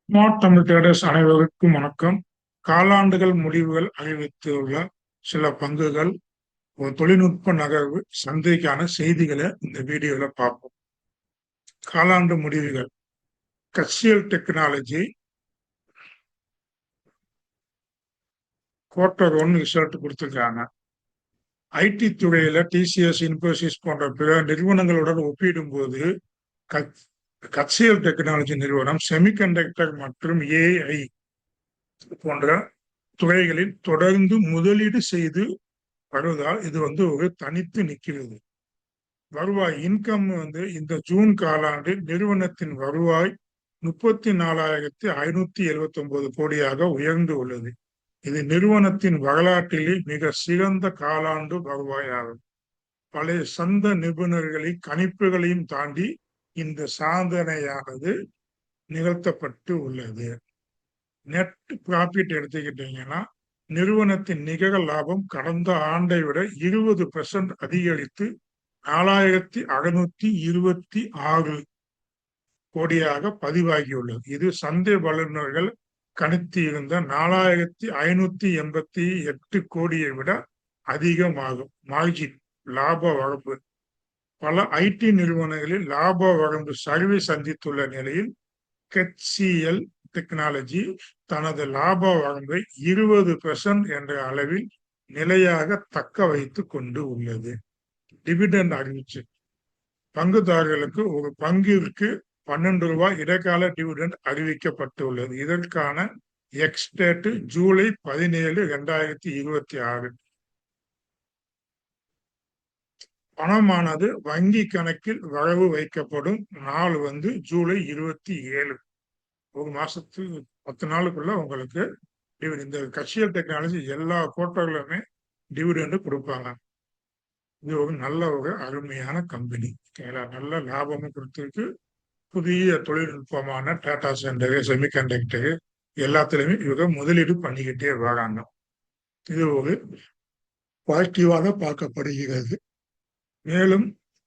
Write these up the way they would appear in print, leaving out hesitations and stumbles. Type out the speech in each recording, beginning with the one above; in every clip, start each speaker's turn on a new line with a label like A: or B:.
A: Smart Tamil traders அனைவருக்கும் வணக்கம். காலாண்டுகள் முடிவுகள் அறிவித்துள்ள சில பங்குகள், ஒரு தொழில்நுட்ப நகர்வு, சந்தைக்கான செய்திகளை இந்த வீடியோல பார்ப்போம். காலாண்டு முடிவுகள். கட்சியல் டெக்னாலஜி Q1 ரிசல்ட் கொடுத்திருக்காங்க. ஐடி துறையில டிசிஎஸ், இன்போசிஸ் போன்ற பிற நிறுவனங்களுடன் ஒப்பிடும்போது கட்சியல் டெக்னாலஜி நிறுவனம் செமிகண்டக்டர் மற்றும் ஏஐ போன்ற துறைகளில் தொடர்ந்து முதலீடு செய்து வருவதால் இது ஒரு தனித்து நிற்கிறது. வருவாய் இன்கம் இந்த ஜூன் காலாண்டில் நிறுவனத்தின் வருவாய் 34,579 கோடியாக உயர்ந்து உள்ளது. இது நிறுவனத்தின் வரலாற்றிலே மிக சிறந்த காலாண்டு வருவாயாகும். பழைய சந்த நிபுணர்களின் கணிப்புகளையும் தாண்டி இந்த சாதனையானது நிகழ்த்தப்பட்டு உள்ளது. நெட் ப்ராஃபிட் எடுத்துக்கிட்டீங்கன்னா நிறுவனத்தின் நிகர லாபம் கடந்த ஆண்டை விட 20% அதிகரித்து 4,626 கோடியாக பதிவாகியுள்ளது. இது சந்தை வல்லுநர்கள் கணித்து இருந்த 4,588 கோடியை விட அதிகமாகும். மார்ஜின் லாப வரம்பு. பல ஐடி நிறுவனங்களில் லாப வரம்பு சரிவை சந்தித்துள்ள நிலையில் HCL டெக்னாலஜி தனது லாப வரம்பை 20% என்ற அளவில் நிலையாக தக்க வைத்துக் கொண்டு உள்ளது. டிவிடெண்ட் அறிவிச்சு பங்குதாரர்களுக்கு ஒரு பங்கிற்கு 12 ரூபாய் இடைக்கால டிவிடெண்ட் அறிவிக்கப்பட்டுள்ளது. இதற்கான எக்ஸ்டேட் ஜூலை 17, 2026. பணமானது வங்கி கணக்கில் வரவு வைக்கப்படும் நாள் ஜூலை 27. ஒரு மாசத்துக்கு 10 நாளுக்குள்ள உங்களுக்கு இந்த கட்சியல் டெக்னாலஜி எல்லா குவார்ட்டர்லுமே டிவிடெண்ட் கொடுப்பாங்க. இது நல்ல அருமையான கம்பெனி. நல்ல லாபமும் கொடுத்திருக்கு. புதிய தொழில்நுட்பமான டாடா சென்டர், செமிகண்டக்டர் எல்லாத்துலயுமே இவங்க முதலீடு பண்ணிக்கிட்டே வராங்க. இது பாசிட்டிவாக பார்க்கப்படுகிறது. மேலும்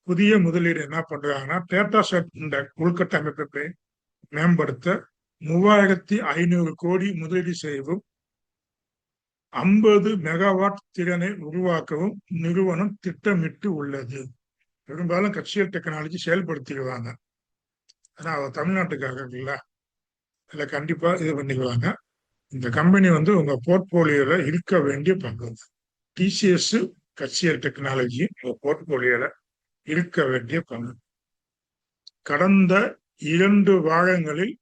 A: புதிய முதலீடு என்ன பண்றாங்கன்னா டாடா சென்டர் உள்கட்டமைப்பை மேம்படுத்த 3,500 கோடி முதலீடு செய்யவும் 50 மெகாவாட் திறனை உருவாக்கவும் நிறுவனம் திட்டமிட்டு உள்ளது. பெரும்பாலும் கட்சியல் டெக்னாலஜி செயல்படுத்திடுவாங்க. ஆனா தமிழ்நாட்டுக்காக இல்ல, இதுல கண்டிப்பா இது பண்ணிடுவாங்க. இந்த கம்பெனி உங்க போர்ட்போலியோல இருக்க வேண்டிய பங்கு. டிசிஎஸ், கட்சியல் டெக்னாலஜி உங்க போர்ட்போலியோல இருக்க வேண்டிய பங்கு. கடந்த 2 வாரங்களில்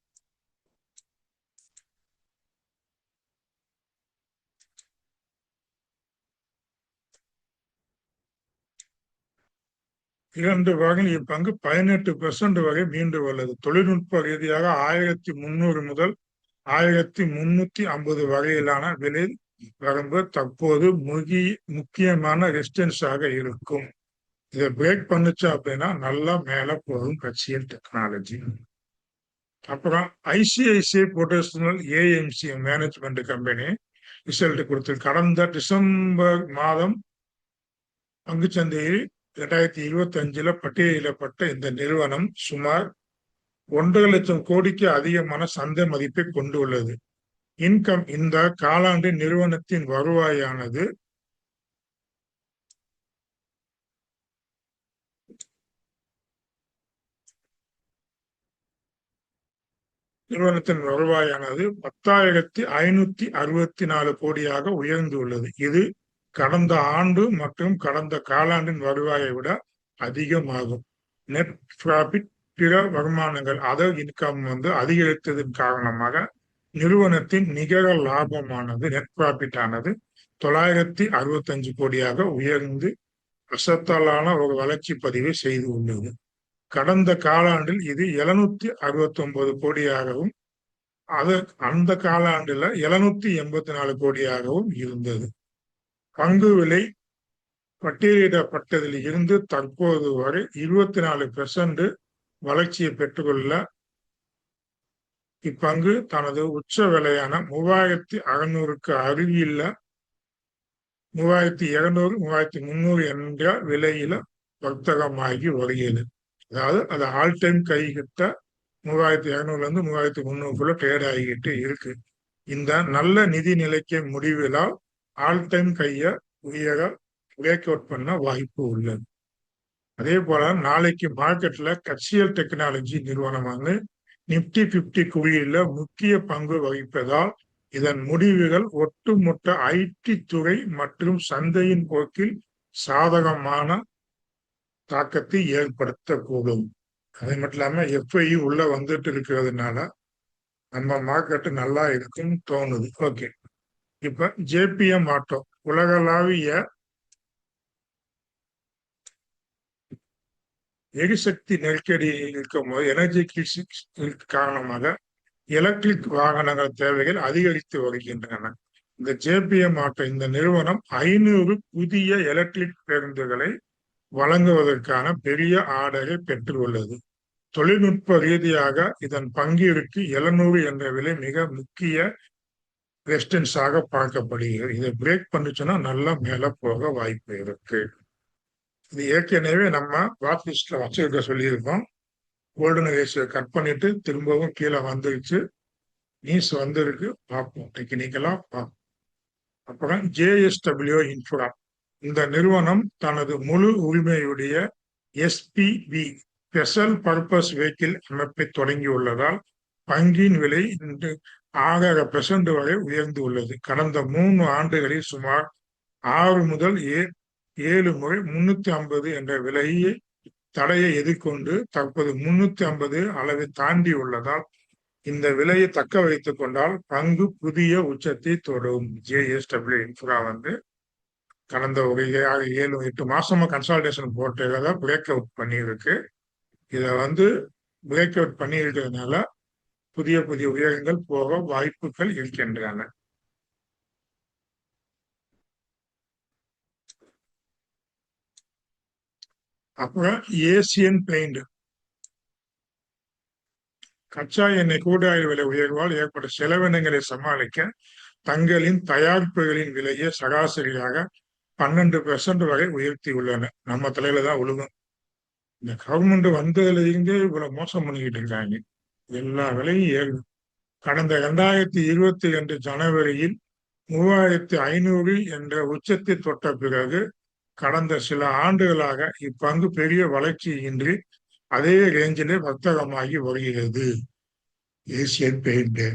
A: இப்பங்கு 18% வரை மீண்டு உள்ளது. தொழில்நுட்ப ரீதியாக 1,300 முதல் 1,350 வரையிலான விலை வரம்பு தற்போது முக்கியமான ரெசிஸ்டன்ஸாக இருக்கும். இதை பிரேக் பண்ணுச்சு அப்படின்னா நல்லா மேல போகும் கட்சியல் டெக்னாலஜி. அப்புறம் ICICI Prudential AMC management company result கொடுத்து கடந்த டிசம்பர் மாதம் பங்குச்சந்தையில் 2025 பட்டியலிடப்பட்ட இந்த நிறுவனம் சுமார் 1.5 லட்சம் கோடிக்கு அதிகமான சந்தை மதிப்பை கொண்டுள்ளது. இன்கம் இந்த காலாண்டில் நிறுவனத்தின் வருவாயானது நிறுவனத்தின் வருவாயானது 10,564 கோடியாக உயர்ந்துள்ளது. இது கடந்த ஆண்டு மற்றும் கடந்த காலாண்டின் வருவாயை விட அதிகமாகும். நெட் ப்ராஃபிட் பிற வருமானங்கள் அதர் இன்கம் அதிகரித்ததன் காரணமாக நிறுவனத்தின் நிகர லாபமானது நெட் ப்ராஃபிட் ஆனது 965 கோடியாக உயர்ந்து அசத்தலான ஒரு வளர்ச்சி பதிவை செய்து உள்ளது. கடந்த காலாண்டில் இது 769 கோடியாகவும் அந்த காலாண்டில் 784 கோடியாகவும் இருந்தது. பங்கு விலை பட்டியலிடப்பட்டதில் இருந்து தற்போது வரை 24% வளர்ச்சியை பெற்றுக்கொள்ள இப்பங்கு தனது உச்ச விலையான 3,600க்கு அருகில் 3,200, 3,300 என்ற விலையில வர்த்தகமாகி வருகிறது. அதாவது அது ஆல் டைம் கைகிட்ட 3200 3300 ட்ரேட் ஆகிக்கிட்டு இருக்கு. இந்த நல்ல நிதி நிலைக்கு முடிவிலால் ஆல் டைம் கையை உயர பிரேக் அவுட் பண்ண வாய்ப்பு உள்ளது. அதே போல நாளைக்கு மார்க்கெட்ல கட்சியல் டெக்னாலஜி நிறுவனமான நிப்டி 50 குறியீடுல முக்கிய பங்கு வகிப்பதால் இதன் முடிவுகள் ஒட்டுமொத்த ஐடி துறை மற்றும் சந்தையின் போக்கில் சாதகமான தாக்கத்தை ஏற்படுத்தக்கூடும். அது மட்டும் இல்லாம எஃப்ஐ உள்ள வந்துட்டு இருக்கிறதுனால நம்ம மார்க்கெட் நல்லா இருக்குன்னு தோணுது. ஓகே, இப்ப ஜேபிஎம் ஆட்டோ உலகளாவிய எரிசக்தி நெருக்கடி இருக்கும் போது எனர்ஜி காரணமாக எலக்ட்ரிக் வாகனங்கள் தேவைகள் அதிகரித்து வருகின்றன. இந்த ஜேபிஎம் ஆட்டோ இந்த நிறுவனம் 500 புதிய எலக்ட்ரிக் பேருந்துகளை வழங்குவதற்கான பெரிய ஆர்டரை பெற்றுள்ளது. தொழில்நுட்ப ரீதியாக இதன் பங்கிற்கு 700 என்ற விலை மிக முக்கிய ரெசிஸ்டன்ஸாக பார்க்கப்படுகிறது. இதை பிரேக் பண்ணுச்சுன்னா நல்லா மேல போக வாய்ப்பு இருக்கு. இது ஏற்கனவே நம்ம வாட்ச் லிஸ்ட்ல வச்சிருக்க சொல்லியிருக்கோம். கோல்டன் ரேஷியோ கட் பண்ணிட்டு திரும்பவும் கீழே வந்துருச்சு. நியூஸ் வந்திருக்கு, பார்ப்போம், டெக்னிக்கலா பார்ப்போம். அப்புறம் ஜேஎஸ்டபிள்யூ இன்ஃப்ரா இந்த நிறுவனம் தனது முழு உரிமையுடைய எஸ்பிவி ஸ்பெஷல் பர்பஸ் வெஹிக்கிள் அமைப்பை தொடங்கியுள்ளதால் பங்கின் விலை இன்று 6% வரை உயர்ந்து உள்ளது. கடந்த 3 ஆண்டுகளில் சுமார் 6 முதல் 7 முறை 350 என்ற விலையை தடையை எதிர்கொண்டு தற்போது 350 அளவை தாண்டி உள்ளதால் இந்த விலையை தக்க வைத்துக் கொண்டால் பங்கு புதிய உச்சத்தை தொடும். ஜேஎஸ்டபிள்யூ இன்ஃப்ரா கடந்த ஒரு 7-8 மாசமா கன்சால்டேஷன் போட்டதை பிரேக் அவுட் பண்ணியிருக்கு. இதை பிரேக் அவுட் பண்ணி இருக்கிறதுனால புதிய புதிய உயரங்கள் போக வாய்ப்புகள் இருக்கின்றன. அப்புறம் ஏசியன் பெயிண்ட் கச்சா எண்ணெய் கூடாயில் விலை உயர்வால் ஏற்பட்ட செலவினங்களை சமாளிக்க தங்களின் தயாரிப்புகளின் விலையை சராசரியாக 12% வரை உயர்த்தி உள்ளன. நம்ம தலையில தான் விழுகும். இந்த கவர்மெண்ட் வந்ததுல இருந்தே இவ்வளவு மோசம் பண்ணிக்கிட்டு இருக்காங்க. எல்லா விலையும் ஏறும். கடந்த 2022 ஜனவரியில் 3500 என்ற உச்சத்தை தொட்ட பிறகு கடந்த சில ஆண்டுகளாக இப்பங்கு பெரிய வளர்ச்சியின்றி அதே ரேஞ்சிலே வர்த்தகமாகி வருகிறது. ஏசியன் பெயிண்ட்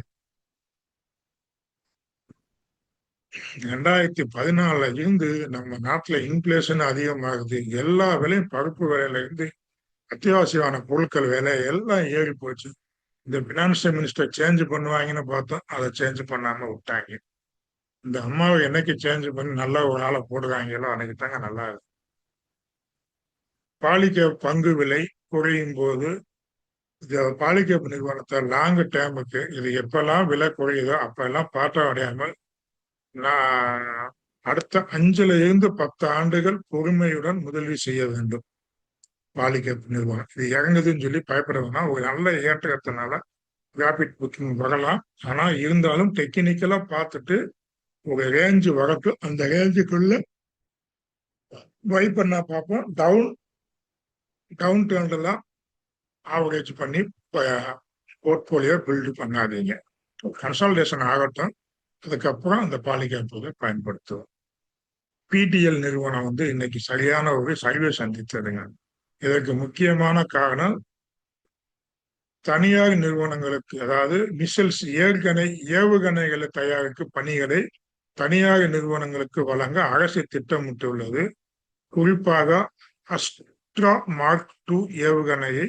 A: 2014 இருந்து நம்ம நாட்டுல இன்ஃபிளேஷன் அதிகமாகுது. எல்லா விலையும் பருப்பு விலையில இருந்து அத்தியாவசியமான பொருட்கள் விலை எல்லாம் ஏறி போச்சு. இந்த பினான்சியல் மினிஸ்டர் சேஞ்ச் பண்ணுவாங்கன்னு பார்த்தோம், அதை சேஞ்ச் பண்ணாம விட்டாங்க. இந்த அம்மாவை என்னைக்கு சேஞ்ச் பண்ணி நல்லா ஒரு ஆளை போடுறாங்களோ அன்னைக்கு தாங்க நல்லா இருக்கு. பாலிகேப் பங்கு விலை குறையும் போது பாலிகேப் நிறுவனத்தை லாங் டேர்முக்கு இது எப்பெல்லாம் விலை குறையுதோ அப்பெல்லாம் பாட்டம் அடையாமல் நான் அடுத்த 5-10 ஆண்டுகள் பொறுமையுடன் முதலீடு செய்ய வேண்டும். பாலிகேப் நிறுவனம் இது இறங்குதுன்னு சொல்லி பயப்படுறதுனா ஒரு நல்ல ஏற்றத்தினால ப்ராஃபிட் புக்கிங் வரலாம். ஆனா இருந்தாலும் டெக்னிக்கலா பார்த்துட்டு ஒரு ரேஞ்சு வரட்டும், அந்த ரேஞ்சுக்குள்ள பை பண்ணா பார்ப்போம். டவுன் டர்ன்லாம் ஆவரேஜ் பண்ணி போர்ட்போலியோ பில்டு பண்ணாதீங்க. கன்சால்டேஷன் ஆகட்டும், அதுக்கப்புறம் அந்த பாலிகேப்பை பயன்படுத்துவோம். பிடிஎல் நிறுவனம் இன்னைக்கு சரியான ஒரு சரிவை சந்தித்ததுங்க. இதற்கு முக்கியமான காரணம் தனியார் நிறுவனங்களுக்கு, அதாவது மிசைல்ஸ் ஏவுகணைகளை தயாரிக்கும் பணிகளை தனியார் நிறுவனங்களுக்கு வழங்க அரசு திட்டமிட்டுள்ளது. குறிப்பாக அஸ்ட்ரா மார்க் 2 ஏவுகணையை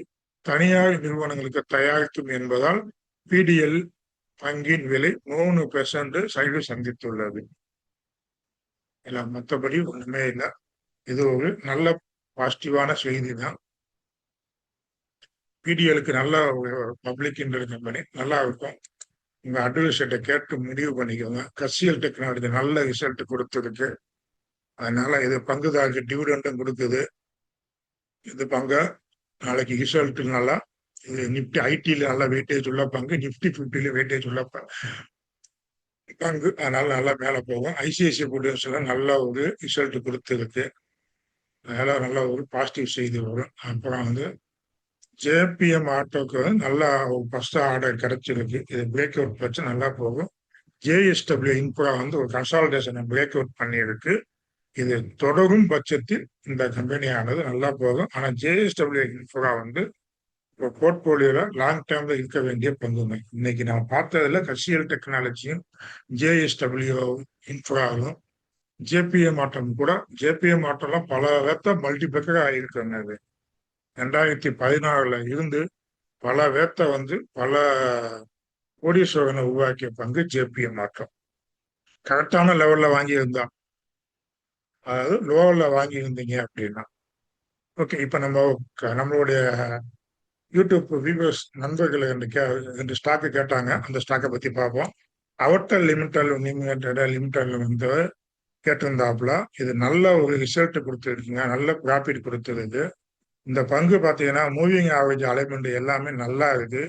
A: தனியார் நிறுவனங்களுக்கு தயாரிக்கும் என்பதால் பிடிஎல் பங்கின் விலை 3% சரிவு சந்தித்துள்ளது. மற்றபடி ஒண்ணுமே இல்லை. இது ஒரு நல்ல பாசிட்டிவான செய்தி தான். பிடிஎலுக்கு நல்ல பப்ளிக் இன்டெலிஜென்ஸ் கம்பெனி நல்லா இருக்கும். உங்க அட்வைசர்கிட்ட கேட்டு முடிவு பண்ணிக்கோங்க. கசியல் டெக்னாலஜி நல்ல ரிசல்ட் கொடுத்துருக்கு. அதனால இது பங்குதாருக்கு டிவிடெண்டும் கொடுக்குது. இது பங்கு நாளைக்கு ரிசல்ட் நல்லா, இது நிப்டி ஐடியில நல்ல வெயிட்டேஜ் உள்ள பங்கு, நிப்டி 50ல வெயிட்டேஜ் உள்ள பங்கு. அதனால நல்லா மேல போகும். ஐசிஐசிஐ புரோடக்ட்ஸ்ல நல்ல ஒரு ரிசல்ட் கொடுத்துருக்கு. அதனால நல்ல ஒரு பாசிட்டிவ் செய்தி வரும். அப்புறம் ஜேபிஎம் ஆட்டோக்கு நல்லா ஃபர்ஸ்ட் ஆர்டர் கிடைச்சிருக்கு. இது பிரேக் அவுட் வச்சு நல்லா போகும். ஜேஎஸ்டபிள்யூ இன்ஃப்ரா வந்து ஒரு கன்சால்டேஷனை பிரேக் அவுட் பண்ணியிருக்கு. இது தொடரும் பட்சத்தில் இந்த கம்பெனியானது நல்லா போகும். ஆனா ஜேஎஸ்டபிள்யூ இன்ஃப்ரா வந்து இப்போ போர்ட்போலியோல லாங் டேர்ம்ல இருக்க வேண்டிய பங்குங்க. இன்னைக்கு நம்ம பார்த்ததுல கசியல் டெக்னாலஜியும் ஜேஎஸ்டபிள்யூ இன்ஃப்ராவும் ஜேபிஎம் ஆட்டம் கூட ஜேபிஎம் ஆட்டம்லாம் பல வேத்த மல்டிபிளக்கர் ஆகிருக்குங்க. அது 2016 இருந்து பல வேத்த வந்து பல கோடீஸ்வரனை உருவாக்கிய பங்கு ஜேபிஎம் ஆட்டம். கரெக்டான லெவல்ல வாங்கி இருந்தா, அதாவது லோவர்ல வாங்கி இருந்தீங்க அப்படின்னா ஓகே. இப்ப நம்மளுடைய யூடியூப் வியூவர்ஸ் நண்பர்கள் ரெண்டு ஸ்டாக்கு கேட்டாங்க. அந்த ஸ்டாக்கை பத்தி பார்ப்போம். அவர்டல் லிமிடெட்ல வந்து கேட்டிருந்தாப்புல. இது நல்ல ஒரு ரிசல்ட் கொடுத்துருக்குங்க, நல்ல ப்ராஃபிட் கொடுத்துருக்கு. இந்த பங்கு பார்த்தீங்கன்னா மூவிங் ஆவரேஜ் அலைன்மெண்ட் எல்லாமே நல்லா இருக்கு.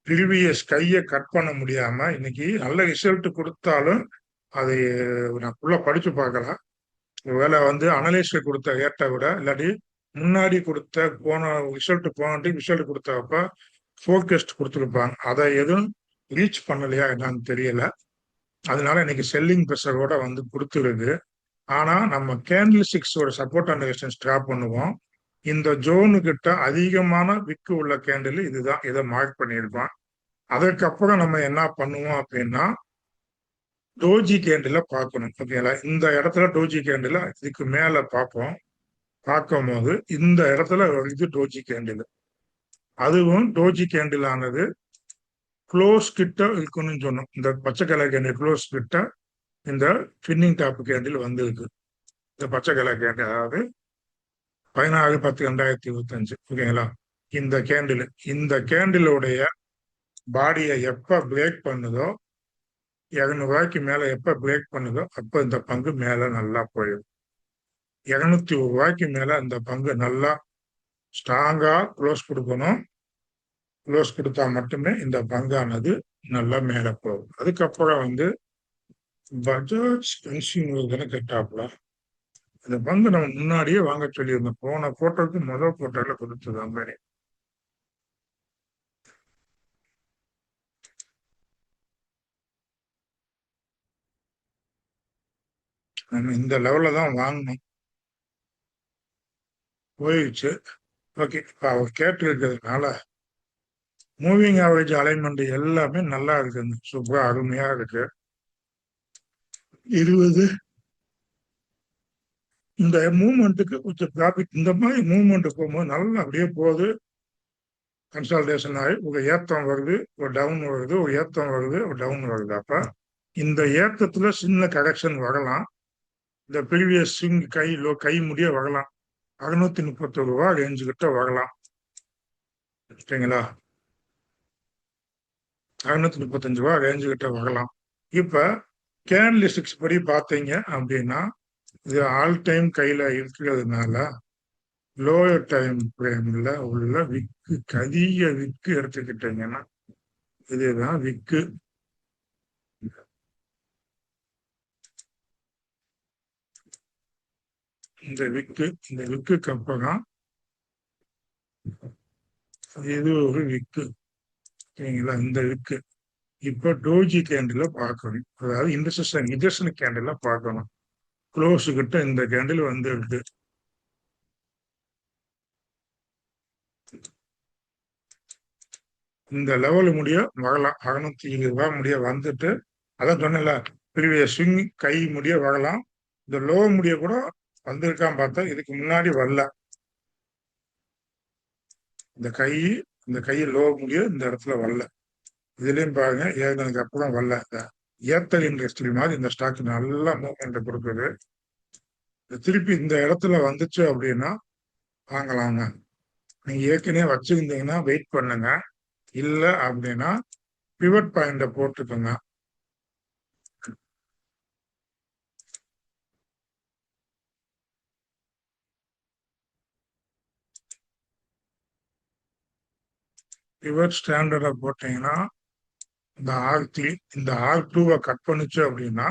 A: ப்ரீவியஸ் கையை கட் பண்ண முடியாம இன்னைக்கு நல்ல ரிசல்ட் கொடுத்தாலும் அதை நான் ஃபுல்லா படிச்சு பார்க்கலாம். ஒருவேளை வந்து அனலைஸ்ல கொடுத்த ஏட்டை விட இல்லாட்டி முன்னாடி கொடுத்த ரிசல்ட் கொடுத்தப்ப ஃபோர்காஸ்ட் கொடுத்துருப்பாங்க. அதை எதுவும் ரீச் பண்ணலையா என்னன்னு தெரியல. அதனால இன்னைக்கு செல்லிங் ப்ரெஷரோட வந்து கொடுத்துருக்கு. ஆனா நம்ம கேண்டில் ஸ்டிக்ஸோட சப்போர்ட் அண்ட் ரெசிஸ்டன்ஸ் ட்ராப் பண்ணுவோம். இந்த ஜோனு கிட்ட அதிகமான விக்கு உள்ள கேண்டில் இதுதான். இதை மார்க் பண்ணியிருப்பான். அதுக்கப்புறம் நம்ம என்ன பண்ணுவோம் அப்படின்னா டோஜி கேண்டில பார்க்கணும். ஓகேங்களா? இந்த இடத்துல டோஜி கேண்டில இதுக்கு மேல பார்ப்போம். பார்க்கும் போது இந்த இடத்துல இது டோஜி கேண்டில். அதுவும் டோஜி கேண்டில் ஆனது க்ளோஸ் கிட்ட இருக்குன்னு சொன்னோம். இந்த பச்சை கலர் கேண்டில் க்ளோஸ் கிட்ட இந்த ஃபின்னிங் டாப் கேண்டில் வந்து இருக்கு. இந்த பச்சை கலர் கேண்டில், அதாவது 16/10/2025. ஓகேங்களா? இந்த கேண்டிலுடைய பாடியை எப்ப பிரேக் பண்ணுதோ, 200 ரூபாய்க்கு மேல எப்ப பிரேக் பண்ணுதோ அப்ப இந்த பங்கு மேல நல்லா போயிடும். 201 ரூபாய்க்கு மேல இந்த பங்கு நல்லா ஸ்ட்ராங்கா க்ளோஸ் கொடுக்கணும். க்ளோஸ் கொடுத்தா மட்டுமே இந்த பங்கானது நல்லா மேல போகும். அதுக்கப்புறம் வந்து பஜாஜ் கன்சியூமர் தானே கேட்டாப்புல. இந்த பங்கு நம்ம முன்னாடியே வாங்க சொல்லியிருந்தோம். போன போட்டோக்கு முதல் போட்டோல கொடுத்தது மாதிரி. நம்ம இந்த லெவல்ல தான் வாங்கணும். போயிடுச்சு. ஓகே. இப்ப அவர் கேட்டு இருக்கிறதுனால மூவிங் ஆவரேஜ் அலைன்மெண்ட் எல்லாமே நல்லா இருக்குங்க. சூப்பரா அருமையா இருக்கு. 20 இந்த மூவ்மெண்ட்டுக்கு கொஞ்சம் ப்ராஃபிட். இந்த மாதிரி மூவ்மெண்ட் போகும்போது நல்லா அப்படியே போகுது. கன்சால்டேஷன் ஆகி ஒரு ஏத்தம் வருது, ஒரு டவுன் வருது, ஒரு ஏத்தம் வருது, ஒரு டவுன் வருது. அப்ப இந்த ஏத்தத்துல சின்ன கரெக்ஷன் வரலாம். இந்த ப்ரீவியஸ் ஸ்விங் கை முடிய வரலாம். 631 ரூபா ரேஞ்சு கிட்ட வரலாம். சரிங்களா? 635 ரூபா ரேஞ்சு கிட்ட வரலாம். இப்ப கேண்டில் ஸ்டிக்ஸ் படி பார்த்தீங்க அப்படின்னா இது ஆல் டைம் கையில இருக்கிறதுனால லோயர் டைம் ஃப்ரேம்ல உள்ள விக்கு கதிய விக்கு எடுத்துக்கிட்டீங்கன்னா இதுதான் விக்கு. இந்த விக்குக்கு அப்புறம் இது ஒரு விக்கு. சரிங்களா? இந்த விக்கு இப்ப டோஜி கேண்டில பார்க்கணும். அதாவது இன்டர்செக்ஷன் கேண்டில பார்க்கணும். க்ளோஸ் கிட்ட இந்த கேண்டில் வந்து இருக்கு. இந்த லெவல் முடிய வரலாம். 620 ரூபாய் முடிய வந்துட்டு அதான் சொன்னல பெரிய ஸ்விங் கை முடிய வரலாம். இந்த லோ முடிய கூட வந்திருக்கான்னு பார்த்தா இதுக்கு முன்னாடி வரல. இந்த கை லோ முடிய இந்த இடத்துல வரல. இதுலயும் பாருங்க ஏறினதுக்கு அப்புறம் வரல. ஏர்டெல் இண்டஸ்ட்ரி மாதிரி இந்த ஸ்டாக் நல்லா மூவ்மெண்ட் கொடுக்குது. திருப்பி இந்த இடத்துல வந்துச்சு அப்படின்னா வாங்கலாங்க. நீங்க ஏற்கனவே வச்சிருந்தீங்கன்னா வெயிட் பண்ணுங்க. இல்ல அப்படின்னா பிவட் பாயிண்ட போட்டுக்கோங்க. பிவட் ஸ்டாண்டர்ட போட்டீங்கன்னா இந்த R2 கட் பண்ணுச்சு அப்படின்னா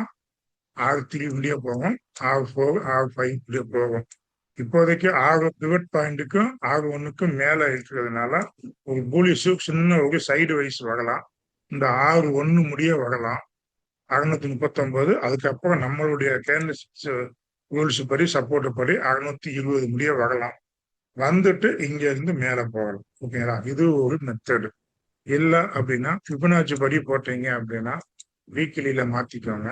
A: R3 முடிய போகும், R4 R5 முடிய போகும். இப்போதைக்கு ஆறு பிவட் பாயிண்ட்டுக்கும் R1க்கும் மேல இருக்கிறதுனால ஒரு பூலிஷ் சின்ன ஒரு சைடு வைஸ் வரலாம். இந்த R1 முடிய வரலாம் 639. அதுக்கப்புறம் நம்மளுடைய கேண்டல்ஸ்டிக்ஸ் ரூல்ஸ் படி சப்போர்ட் படி 620 முடிய வரலாம். வந்துட்டு இங்க இருந்து மேல போகலாம். ஓகேங்களா? இது ஒரு மெத்தடு. இல்ல அப்படின்னா ஃபிபனாச்சி படி போட்டீங்க அப்படின்னா வீக்லியில மாத்திக்கோங்க.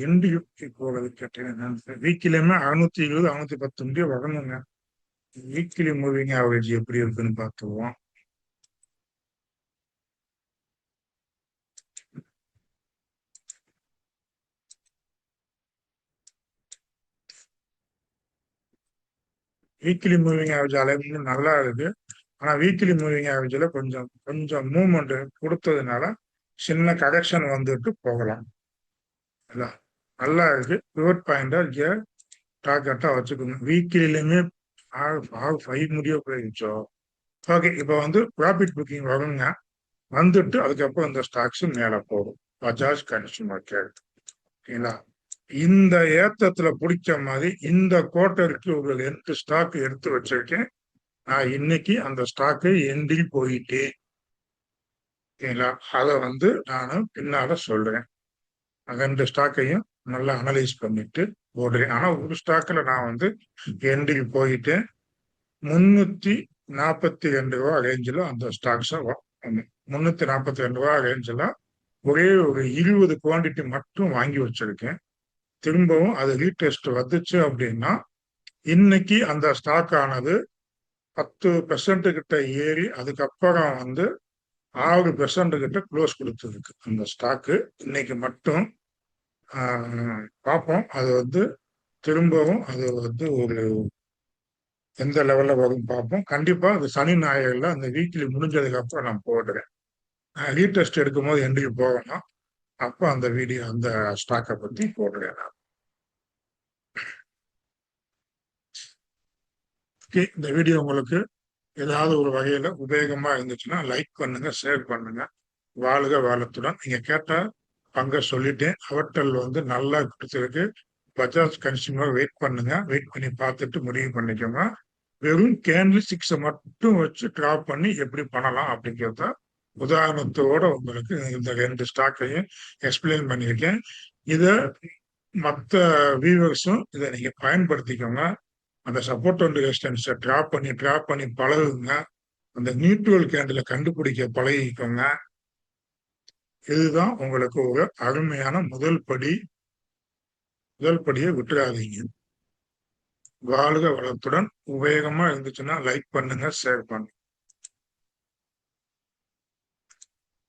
A: எண்டு யுக்தி போகிறது கேட்டேன். வீக்கிலுமே 620 610 முடிய வரணுங்க. வீக்லி மூவிங் ஆவரேஜ் எப்படி இருக்குன்னு பார்த்துருவோம். வீக்லி மூவிங் ஆவரேஜ் அளவு நல்லா இருக்கு. ஆனா வீக்லி மூவிங் ஆவரேஜ்ல கொஞ்சம் கொஞ்சம் மூவ்மெண்ட் கொடுத்ததுனால சின்ன கரெக்ஷன் வந்துட்டு போகலாம். நல்லா இருக்கு. பிவட் பாயிண்டா இங்க டார்கெட்டா வச்சுக்கோங்க. வீக்லிலுமே 5 முடிய போயிடுச்சோ. ஓகே, இப்போ வந்து ப்ராஃபிட் புக்கிங் வருங்க. வந்துட்டு அதுக்கப்புறம் இந்த ஸ்டாக்ஸ் மேல போகும். Bajaj consumer care. ஓகேங்களா? இந்த ஏத்தத்துல பிடிச்ச மாதிரி இந்த குவார்ட்டருக்கு ஒரு 2 ஸ்டாக் எடுத்து வச்சிருக்கேன். நான் இன்னைக்கு அந்த ஸ்டாக்கு எண்டில் போயிட்டேன். ஓகேங்களா? அதை வந்து நான் பின்னால சொல்றேன். 2 ஸ்டாக்கையும் நல்லா அனலைஸ் பண்ணிட்டு போடுறேன். ஆனா ஒரு ஸ்டாக்ல நான் வந்து எண்டில் போயிட்டேன். 342 ரூபா ரேஞ்சில் அந்த ஸ்டாக்ஸை 342 ரூபா ரேஞ்சில் ஒரே ஒரு 20 குவான்டிட்டி மட்டும் வாங்கி வச்சிருக்கேன். திரும்பவும் அது ரீடெஸ்ட் வந்துச்சு அப்படின்னா இன்னைக்கு அந்த ஸ்டாக் ஆனது 10% கிட்ட ஏறி அதுக்கப்புறம் வந்து 6% கிட்ட க்ளோஸ் கொடுத்ததுக்கு அந்த ஸ்டாக்கு இன்னைக்கு மட்டும் பார்ப்போம். அது வந்து திரும்பவும் அது வந்து ஒரு எந்த லெவல்ல வரும் பார்ப்போம். கண்டிப்பா அது சனி ஞாயிறுல அந்த வீக்லி முடிஞ்சதுக்கு அப்புறம் நான் போடுறேன். ரீடெஸ்ட் எடுக்கும் போது எண்டிக்கு போகணும். அப்போ அந்த வீடியோ அந்த ஸ்டாக்கை பத்தி போடுறேன் நான். இந்த வீடியோ உங்களுக்கு ஏதாவது ஒரு வகையில உபயோகமா இருந்துச்சுன்னா லைக் பண்ணுங்க, ஷேர் பண்ணுங்க. வாழ்க வளத்துடன். நீங்க கேட்ட பங்க சொல்லிட்டேன். அவர்டல் வந்து நல்லா கொடுத்துருக்கு. பஜாஜ் கன்சூமர் வெயிட் பண்ணுங்க. வெயிட் பண்ணி பார்த்துட்டு முடிவு பண்ணிக்கோங்க. வெறும் கேண்டில் 6 மட்டும் வச்சு டிராப் பண்ணி எப்படி பண்ணலாம் அப்படிங்கிறத உதாரணத்தோட உங்களுக்கு இந்த 2 ஸ்டாக்கையும் எக்ஸ்பிளைன் பண்ணியிருக்கேன். இத மற்ற வியூவர்ஸும் இதை நீங்க பயன்படுத்திக்கோங்க. அந்த சப்போர்ட் அண்ட் ரெசிஸ்டன்ஸை டிராப் பண்ணி பழகுங்க. அந்த நியூட்ரல் கேண்டில கண்டுபிடிக்க பழகிக்கோங்க. இதுதான் உங்களுக்கு ஒரு அருமையான முதல் படியை விட்டுறாதீங்க. வாழ்க வளத்துடன். உபயோகமா இருந்துச்சுன்னா லைக் பண்ணுங்க, ஷேர் பண்ணுங்க.